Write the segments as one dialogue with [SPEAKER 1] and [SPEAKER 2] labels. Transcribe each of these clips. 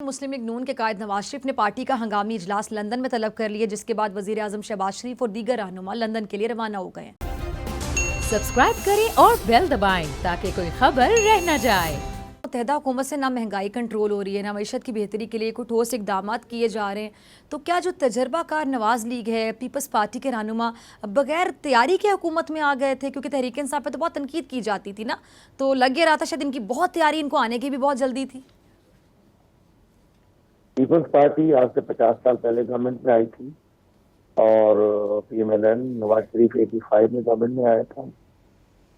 [SPEAKER 1] मुस्लिम league नून के कायद नवाज शरीफ ने party का हंगामी इजलास लंदन में तलब कर लिया, जिसके बाद वजीर आजम शहबाज शरीफ और दीगर रहनुमा लंदन के लिए रवाना हो गए।
[SPEAKER 2] सब्सक्राइब करें और बेल दबाएं ताकि कोई खबर रह न जाए।
[SPEAKER 1] मुत्तहदा हुकूमत से ना महंगाई कंट्रोल हो रही है, ना मईशत की बेहतरी के लिए कोई ठोस इकदाम किए जा रहे हैं। तो क्या जो तजर्बाकार नवाज लीग है, पीपल्स पार्टी के रहनुमा बगैर तैयारी के हुकूमत में आ गए थे? क्योंकि तहरीक इंसाफ पे तो बहुत तनकीद की जाती थी ना, तो लग रहा था शायद इनकी बहुत तैयारी, इनको आने की भी बहुत जल्दी थी।
[SPEAKER 3] पीपल्स पार्टी आज से 50 साल पहले गवर्नमेंट में आई थी और पीएमएलएन नवाज शरीफ 85 में गवर्नमेंट में आया था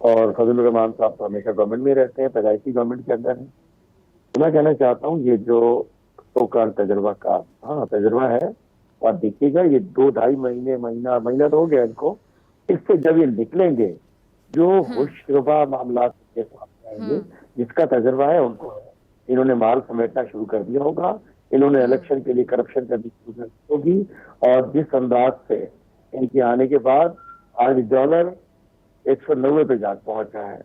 [SPEAKER 3] और फजलुर रहमान साहब तो हमेशा गवर्नमेंट में रहते हैं, पैदाइशी गवर्नमेंट के अंदर है। तो मैं कहना चाहता हूँ ये जो सोकाल तजर्बा का तजर्बा है, आप देखिएगा ये 2-2.5 महीना तो हो गया इनको। इससे जब ये निकलेंगे जो होशरुबा मामला के साथ आएंगे, जिसका तजर्बा है उनको है। इन्होंने माल समेटना शुरू कर दिया होगा, इन्होंने इलेक्शन के लिए करप्शन करनी शुरू कर दी होगी और जिस अंदाज से इनके आने के बाद आज डॉलर 190 पे जा पहुंचा है,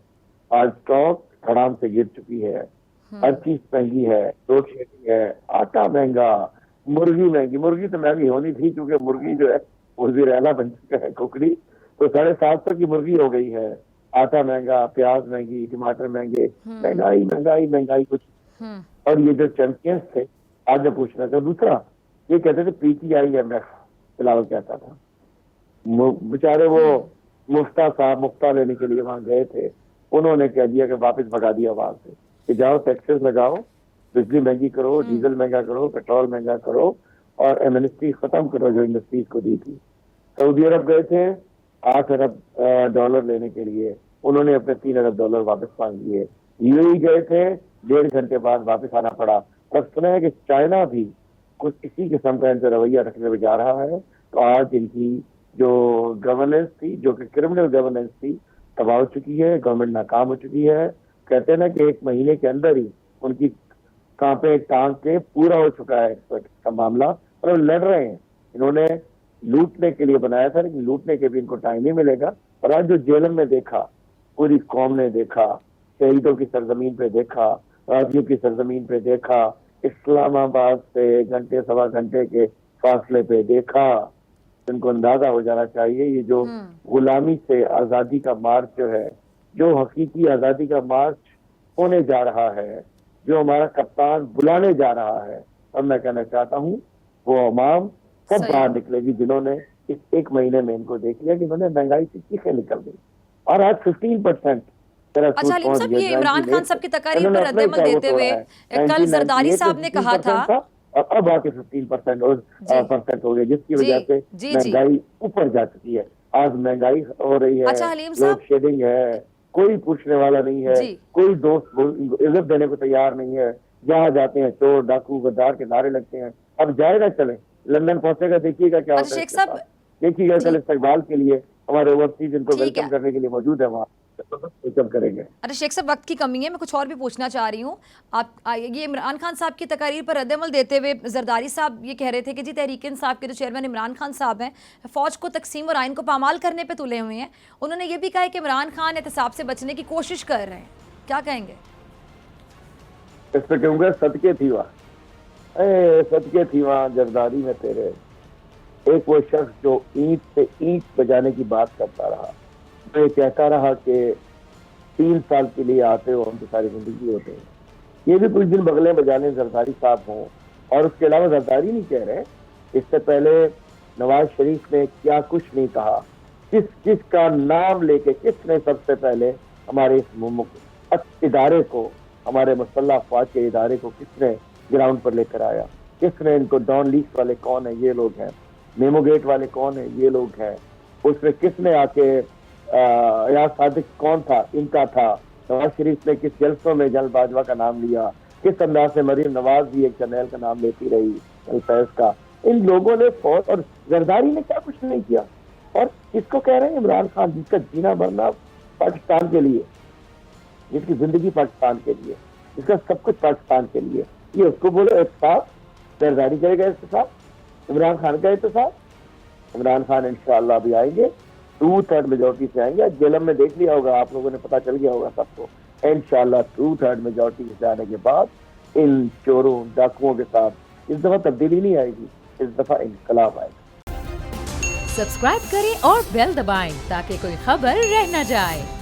[SPEAKER 3] आज स्टॉक हराम से गिर चुकी है, हर चीज महंगी है, लोड शेडिंग है, आटा महंगा, मुर्गी महंगी। मुर्गी तो महंगी होनी थी क्योंकि मुर्गी जो है मुर्गी रहना बन चुका है कुकड़ी, तो 750 की मुर्गी हो गई है। आटा महंगा, प्याज महंगी, टमाटर महंगे, महंगाई महंगाई महंगाई कुछ। और ये जो चैंपियंस थे, आज मैं पूछना था दूसरा, ये कहते थे PTIMF बिलावल कहता था, बेचारे वो मुफ्ता लेने के लिए वहां गए थे, उन्होंने कह दिया कि वापस भगा दिया वहां से कि जाओ टैक्सेस लगाओ, बिजली महंगी करो, डीजल महंगा करो, पेट्रोल महंगा करो और एमनेस्टी खत्म करो जो इंडस्ट्रीज को दी थी। सऊदी अरब गए थे 8 अरब डॉलर लेने के लिए, उन्होंने अपने 3 अरब डॉलर वापस मांग लिए। UAE गए थे, 1.5 घंटे बाद वापस आना पड़ा। और सुना है कि चाइना भी कुछ इसी किस्म का इनसे रवैया रखने में जा रहा है। तो आज इनकी जो गवर्नेंस थी, जो कि क्रिमिनल गवर्नेंस थी, तबाह हो चुकी है, गवर्नमेंट नाकाम हो चुकी है। कहते हैं ना कि 1 महीने के अंदर ही उनकी कांपे टांग के पूरा हो चुका है का मामला और वो लड़ रहे हैं। इन्होंने लूटने के लिए बनाया था, लेकिन लूटने के भी इनको टाइम नहीं मिलेगा। और आज जो जेलम में देखा, पूरी कौम ने देखा, शहीदों की सरजमीन पे देखा, राजियों की सरजमीन पे देखा, इस्लामाबाद से घंटे सवा घंटे के फासले पे देखा, इनको अंदाजा हो जाना चाहिए ये जो गुलामी से आजादी का मार्च जो है, जो हकीकी आजादी का मार्च होने जा रहा है, जो हमारा कप्तान बुलाने जा रहा है। और मैं कहना चाहता हूँ वो अवाम सब बाहर निकलेगी जिन्होंने इस 1 महीने में इनको देख लिया कि उन्होंने महंगाई से चीखें निकल गई। और आज 15%
[SPEAKER 1] अच्छा हलीम साहब, ये इमरान खान साहब की तकरीर पर रद्द-ए-अमल देते हुए कल जरदारी साहब ने कहा था,
[SPEAKER 3] अब आके 15% हो गया, जिसकी वजह से महंगाई ऊपर जा चुकी है। आज महंगाई हो रही है,
[SPEAKER 1] अच्छा हलीम साहब,
[SPEAKER 3] लोड शेडिंग है, कोई पूछने वाला नहीं है, कोई दोस्त इज्जत देने को तैयार नहीं है। जहाँ जाते हैं चोर डाकू गद्दार के नारे लगते हैं। अब जाएगा, चले लंदन पहुंचेगा, देखिएगा क्या होता है।
[SPEAKER 1] शेख साहब
[SPEAKER 3] देखिएगा कल इस्तकबाल के लिए हमारे ओवरसीज इनको वेलकम करने के लिए मौजूद है वहाँ, करेंगे।
[SPEAKER 1] अरे शेख साहब, वक्त की कमी है, मैं कुछ और भी पूछना चाह रही हूँ। आप ये इमरान खान साहब की तकारीर पर रद्द-ए-अमल देते हुए जरदारी साहब ये कह रहे थे कि जी तहरीक इंसाफ के जो चेयरमैन इमरान खान साहब हैं, फौज को तकसीम और आइन को पामाल करने पे तुले हुए हैं। उन्होंने ये भी कहा है कि इमरान खान एहतसाब से बचने की कोशिश कर रहे हैं, क्या कहेंगे
[SPEAKER 3] इस पे? कहूँगा सदके थी वहाँ जरदारी में तेरे एक वो शख्स जो ईंट से ईंट बजाने की बात करता रहा, तो ये कहता रहा कि 3 साल के लिए आते हो, हम तो सारी जिंदगी होते हैं। ये भी कुछ दिन बगले बजाने जरदारी साहब हों। और उसके अलावा जरदारी नहीं कह रहे, इससे पहले नवाज शरीफ ने क्या कुछ नहीं कहा, किस का नाम लेके किसने सबसे पहले हमारे इस इदारे को, हमारे मुसल्लह अफवाज के इदारे को किसने ग्राउंड पर लेकर आया, किसने इनको डॉन लीक्स वाले कौन है, ये लोग हैं, मेमो गेट वाले कौन है, ये लोग हैं, उसमें किसने आके या सादिक कौन था, इनका था। नवाज शरीफ ने किस जलसों में जल बाजवा का नाम लिया, किस अंदाज से मरीम नवाज भी एक जर्नैल का नाम लेती रही, अल्फैज का। इन लोगों ने फौज और जरदारी ने क्या कुछ नहीं किया। और किसको कह रहे हैं? इमरान खान, जिसका जीना मरना पाकिस्तान के लिए, जिसकी जिंदगी पाकिस्तान के लिए, जिसका सब कुछ पाकिस्तान के लिए, ये उसको बोलो एहतसाब? जरदारी करेगा एहतसाब? इमरान खान का एहतसाब? इमरान खान इंशाअल्लाह भी आएंगे, 2/3 मेजोरिटी से आएंगे। जेलम में देख लिया होगा आप लोगों ने, पता चल गया होगा सबको। इंशाअल्लाह 2/3 मेजोरिटी से आने के बाद इन चोरों डाकुओं के साथ इस दफा तब्दीली नहीं आएगी, इस दफा इनकलाब आएगा।
[SPEAKER 2] सब्सक्राइब करें और बेल दबाएं ताकि कोई खबर रह न जाए।